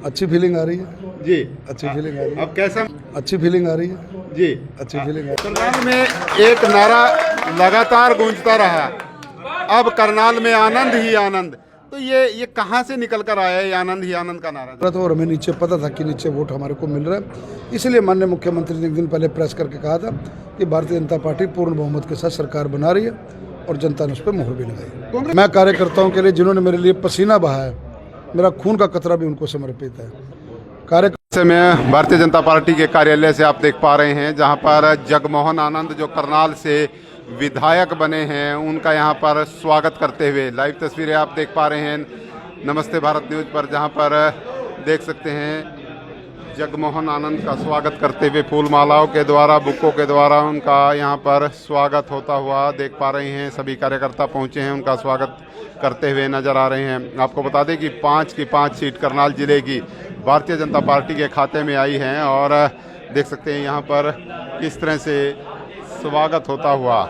अच्छी फीलिंग आ रही है जी। अच्छी फीलिंग आ रही है अब कैसा? अच्छी फीलिंग आ रही है जी। अच्छी फीलिंग आ रही करनाल में एक नारा लगातार गूंजता रहा, अब करनाल में आनंद ही आनंद। तो ये कहाँ से निकल कर आया है, ये आनंद ही आनंद का नारा? है। तो और हमें नीचे पता था कि नीचे वोट हमारे को मिल रहा है, इसलिए माननीय मुख्यमंत्री ने एक दिन पहले प्रेस करके कहा था कि भारतीय जनता पार्टी पूर्ण बहुमत के साथ सरकार बना रही है और जनता ने उस पर मोहर भी लगाई। मैं कार्यकर्ताओं के लिए जिन्होंने मेरे लिए पसीना बहाया, मेरा खून का कतरा भी उनको समर्पित है। कार्यकर्ता में भारतीय जनता पार्टी के कार्यालय से आप देख पा रहे हैं, जहां पर जगमोहन आनंद जो करनाल से विधायक बने हैं, उनका यहां पर स्वागत करते हुए लाइव तस्वीरें आप देख पा रहे हैं नमस्ते भारत न्यूज़ पर, जहां पर देख सकते हैं जगमोहन आनंद का स्वागत करते हुए फूल मालाओं के द्वारा, बुक्कों के द्वारा उनका यहां पर स्वागत होता हुआ देख पा रहे हैं। सभी कार्यकर्ता पहुंचे हैं, उनका स्वागत करते हुए नजर आ रहे हैं। आपको बता दें कि 5 की 5 सीट करनाल जिले की भारतीय जनता पार्टी के खाते में आई हैं और देख सकते हैं यहाँ पर किस तरह से स्वागत होता हुआ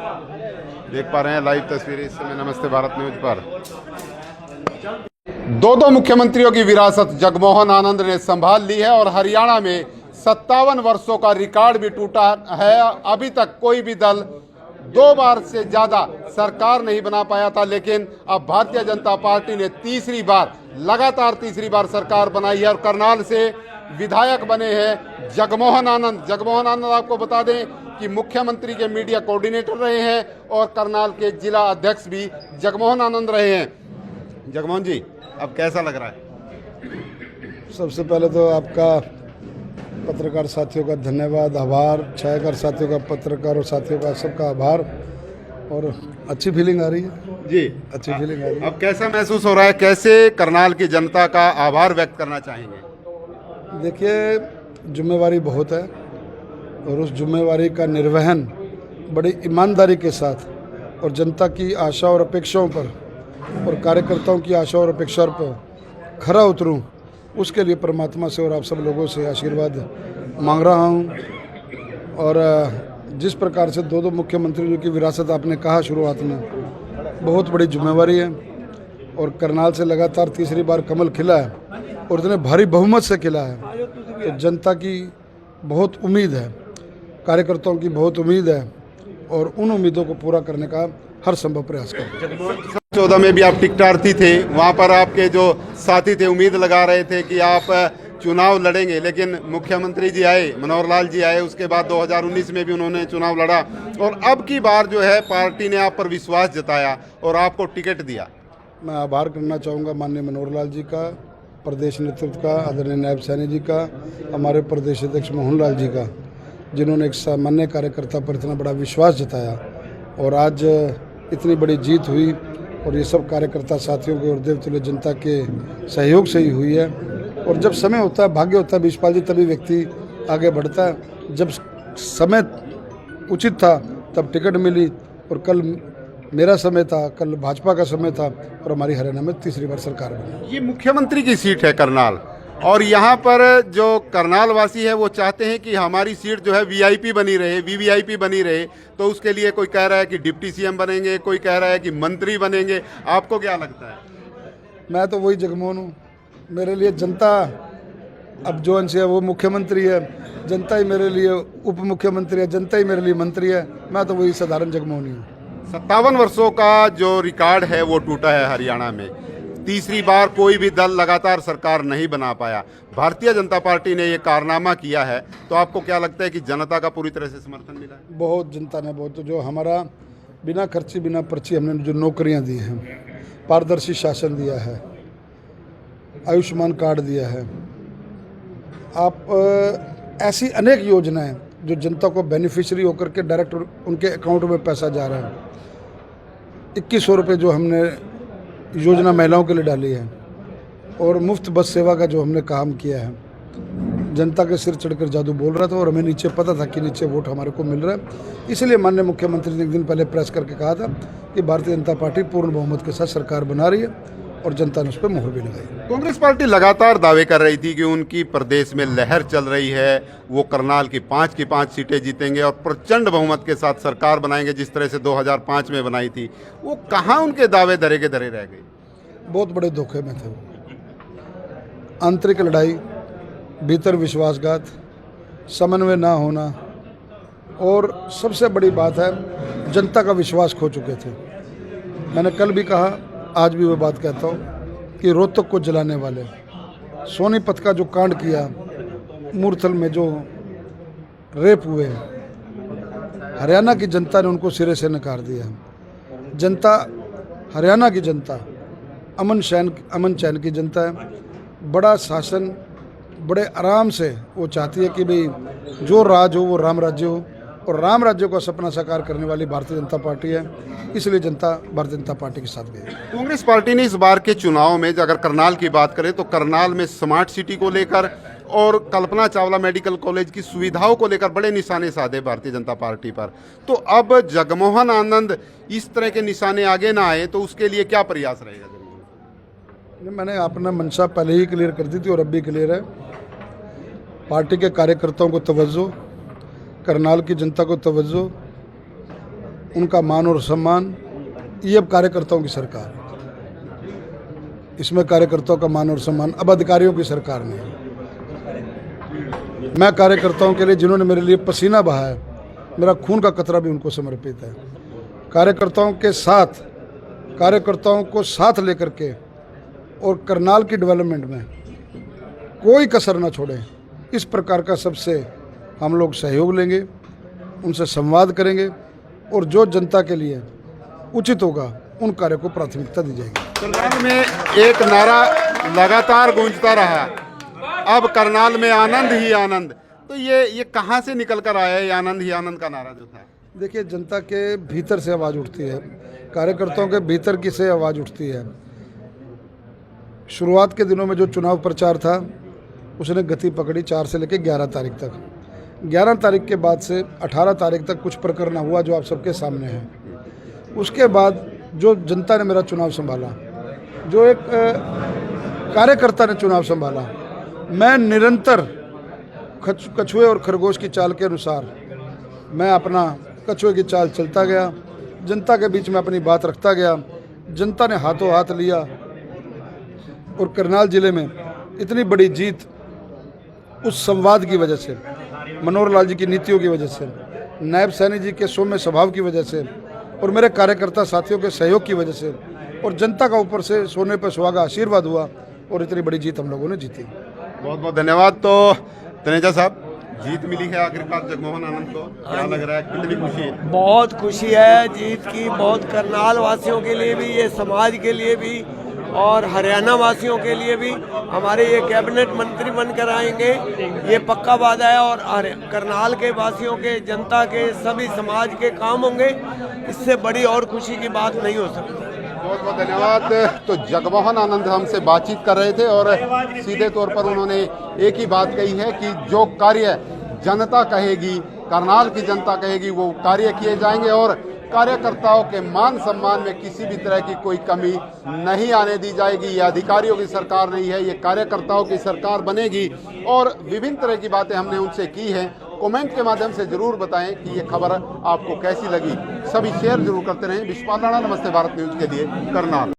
देख पा रहे हैं लाइव तस्वीरें इस समय नमस्ते भारत न्यूज़ पर। दो मुख्यमंत्रियों की विरासत जगमोहन आनंद ने संभाल ली है और हरियाणा में 57 वर्षों का रिकॉर्ड भी टूटा है। अभी तक कोई भी दल 2 बार से ज्यादा सरकार नहीं बना पाया था, लेकिन अब भारतीय जनता पार्टी ने लगातार तीसरी बार सरकार बनाई है और करनाल से विधायक बने हैं जगमोहन आनंद। जगमोहन आनंद आपको बता दें कि मुख्यमंत्री के मीडिया कोऑर्डिनेटर रहे हैं और करनाल के जिला अध्यक्ष भी जगमोहन आनंद रहे हैं। जगमोहन जी, अब कैसा लग रहा है? सबसे पहले तो आपका पत्रकार साथियों का धन्यवाद, आभार, छायाकार साथियों का, पत्रकार और साथियों का, सबका आभार। और अच्छी फीलिंग आ रही है जी, अच्छी फीलिंग आ रही है। अब कैसा महसूस हो रहा है, कैसे करनाल की जनता का आभार व्यक्त करना चाहेंगे? देखिए, जिम्मेवारी बहुत है और उस जिम्मेवारी का निर्वहन बड़ी ईमानदारी के साथ और जनता की आशा और अपेक्षाओं पर और कार्यकर्ताओं की आशा और अपेक्षा पर खरा उतरूं, उसके लिए परमात्मा से और आप सब लोगों से आशीर्वाद मांग रहा हूं। और जिस प्रकार से दो मुख्यमंत्रियों की विरासत आपने कहा शुरुआत में, बहुत बड़ी जिम्मेवारी है और करनाल से लगातार तीसरी बार कमल खिला है और इतने भारी बहुमत से खिला है, तो जनता की बहुत उम्मीद है, कार्यकर्ताओं की बहुत उम्मीद है और उन उम्मीदों को पूरा करने का हर संभव प्रयास करें। 2014 में भी आप टिकटार्थी थे, वहाँ पर आपके जो साथी थे उम्मीद लगा रहे थे कि आप चुनाव लड़ेंगे, लेकिन मुख्यमंत्री जी आए, मनोहर लाल जी आए, उसके बाद 2019 में भी उन्होंने चुनाव लड़ा और अब की बार जो है पार्टी ने आप पर विश्वास जताया और आपको टिकट दिया। मैं आभार करना चाहूँगा माननीय मनोहर लाल जी का, प्रदेश नेतृत्व का, आदरणीय नायब सैनी जी का, हमारे प्रदेश अध्यक्ष मोहन लाल जी का, जिन्होंने एक सामान्य कार्यकर्ता पर इतना बड़ा विश्वास जताया और आज इतनी बड़ी जीत हुई और ये सब कार्यकर्ता साथियों के और देवतुल्य जनता के सहयोग से ही हुई है। और जब समय होता है, भाग्य होता है बीजपाल जी, तभी व्यक्ति आगे बढ़ता है। जब समय उचित था तब टिकट मिली और कल मेरा समय था, कल भाजपा का समय था और हमारी हरियाणा में तीसरी बार सरकार बनी। ये मुख्यमंत्री की सीट है करनाल और यहाँ पर जो करनाल वासी है वो चाहते हैं कि हमारी सीट जो है वीआईपी बनी रहे, वीवीआईपी बनी रहे, तो उसके लिए कोई कह रहा है कि डिप्टी सीएम बनेंगे, कोई कह रहा है कि मंत्री बनेंगे। आपको क्या लगता है? मैं तो वही जगमोहन हूँ, मेरे लिए जनता अब जो अंश है वो मुख्यमंत्री है, जनता ही मेरे लिए उप मुख्यमंत्री है, जनता ही मेरे लिए मंत्री है। मैं तो वही साधारण जगमोहन हूँ। 57 वर्षों का जो रिकॉर्ड है वो टूटा है हरियाणा में। तीसरी बार कोई भी दल लगातार सरकार नहीं बना पाया, भारतीय जनता पार्टी ने ये कारनामा किया है, तो आपको क्या लगता है कि जनता का पूरी तरह से समर्थन मिला है? बहुत जनता ने, बहुत, जो हमारा बिना खर्ची बिना पर्ची हमने जो नौकरियां दी हैं, पारदर्शी शासन दिया है, आयुष्मान कार्ड दिया है, आप ऐसी अनेक योजनाएं जो जनता को बेनिफिशियरी होकर के डायरेक्ट उनके अकाउंट में पैसा जा रहा है। 2100 रुपये जो हमने योजना महिलाओं के लिए डाली है और मुफ्त बस सेवा का जो हमने काम किया है, जनता के सिर चढ़कर जादू बोल रहा था और हमें नीचे पता था कि नीचे वोट हमारे को मिल रहा है, इसलिए माननीय मुख्यमंत्री ने एक दिन पहले प्रेस करके कहा था कि भारतीय जनता पार्टी पूर्ण बहुमत के साथ सरकार बना रही है और जनता ने उस पर मोहर भी लगाई। कांग्रेस पार्टी लगातार दावे कर रही थी कि उनकी प्रदेश में लहर चल रही है, वो करनाल की 5 की 5 सीटें जीतेंगे और प्रचंड बहुमत के साथ सरकार बनाएंगे, जिस तरह से 2005 में बनाई थी। वो कहाँ उनके दावे धरे के धरे रह गए? बहुत बड़े धोखे में थे। आंतरिक लड़ाई, भीतर विश्वासघात, समन्वय ना होना और सबसे बड़ी बात है जनता का विश्वास खो चुके थे। मैंने कल भी कहा, आज भी वो बात कहता हूँ कि रोहतक को जलाने वाले, सोनीपत का जो कांड किया, मूर्थल में जो रेप हुए, हरियाणा की जनता ने उनको सिरे से नकार दिया। जनता, हरियाणा की जनता अमन चैन की जनता है। बड़ा शासन, बड़े आराम से वो चाहती है कि भाई जो राज हो वो राम राज्य हो, और राम राज्य का सपना साकार करने वाली भारतीय जनता पार्टी है। इसलिए जनता भारतीय जनता पार्टी के साथ गई। कांग्रेस पार्टी ने इस बार के चुनाव में अगर करनाल की बात करें तो करनाल में स्मार्ट सिटी को लेकर और कल्पना चावला मेडिकल कॉलेज की सुविधाओं को लेकर बड़े निशाने साधे भारतीय जनता पार्टी पर। तो अब जगमोहन आनंद इस तरह के निशाने आगे ना आए तो उसके लिए क्या प्रयास रहेगा? मैंने अपना मंशा पहले ही क्लियर कर दी थी और अब भी क्लियर है। पार्टी के कार्यकर्ताओं को तवज्जो, करनाल की जनता को तवज्जो, उनका मान और सम्मान, ये अब कार्यकर्ताओं की सरकार है। इसमें कार्यकर्ताओं का मान और सम्मान अब अधिकारियों की सरकार नहीं है। मैं कार्यकर्ताओं के लिए, जिन्होंने मेरे लिए पसीना बहाया, मेरा खून का कतरा भी उनको समर्पित है। कार्यकर्ताओं के साथ, कार्यकर्ताओं को साथ लेकर के और करनाल की डेवलपमेंट में कोई कसर ना छोड़े, इस प्रकार का सबसे हम लोग सहयोग लेंगे, उनसे संवाद करेंगे और जो जनता के लिए उचित होगा उन कार्यों को प्राथमिकता दी जाएगी। करनाल में एक नारा लगातार गूंजता रहा, अब करनाल में आनंद ही आनंद, तो ये कहाँ से निकल कर आया है आनंद ही आनंद का नारा जो था? देखिए, जनता के भीतर से आवाज़ उठती है, कार्यकर्ताओं के भीतर की से आवाज़ उठती है। शुरुआत के दिनों में जो चुनाव प्रचार था उसने गति पकड़ी 4 से लेकर 11 तारीख तक। 11 तारीख के बाद से 18 तारीख तक कुछ प्रकरण हुआ जो आप सबके सामने है। उसके बाद जो जनता ने मेरा चुनाव संभाला, जो एक कार्यकर्ता ने चुनाव संभाला, मैं निरंतर कछुए और खरगोश की चाल के अनुसार मैं अपना कछुए की चाल चलता गया, जनता के बीच में अपनी बात रखता गया। जनता ने हाथों हाथ लिया और करनाल जिले में इतनी बड़ी जीत उस संवाद की वजह से, मनोहर लाल जी की नीतियों की वजह से, नायब सैनी जी के सौम्य स्वभाव की वजह से और मेरे कार्यकर्ता साथियों के सहयोग की वजह से और जनता का ऊपर से सोने पर सुहागा आशीर्वाद हुआ और इतनी बड़ी जीत हम लोगों ने जीती। बहुत बहुत धन्यवाद। तो तनेजा साहब, जीत मिली है आखिरकार जगमोहन आनंद को, क्या लग रहा है, कितनी खुशी है? बहुत खुशी है जीत की, बहुत करनाल वासियों के लिए भी, ये समाज के लिए भी और हरियाणा वासियों के लिए भी। हमारे ये कैबिनेट मंत्री बनकर आएंगे, ये पक्का वादा है और करनाल के वासियों के, जनता के, सभी समाज के काम होंगे। इससे बड़ी और खुशी की बात नहीं हो सकती। बहुत बहुत धन्यवाद। तो जगमोहन आनंद हमसे बातचीत कर रहे थे और सीधे तौर पर उन्होंने एक ही बात कही है कि जो कार्य जनता कहेगी, करनाल की जनता कहेगी, वो कार्य किए जाएंगे और कार्यकर्ताओं के मान सम्मान में किसी भी तरह की कोई कमी नहीं आने दी जाएगी। ये अधिकारियों की सरकार नहीं है, ये कार्यकर्ताओं की सरकार बनेगी। और विभिन्न तरह की बातें हमने उनसे की हैं। कमेंट के माध्यम से जरूर बताएं कि ये खबर आपको कैसी लगी। सभी शेयर जरूर करते रहें। विश्वास राणा, नमस्ते भारत न्यूज के लिए, करनाल।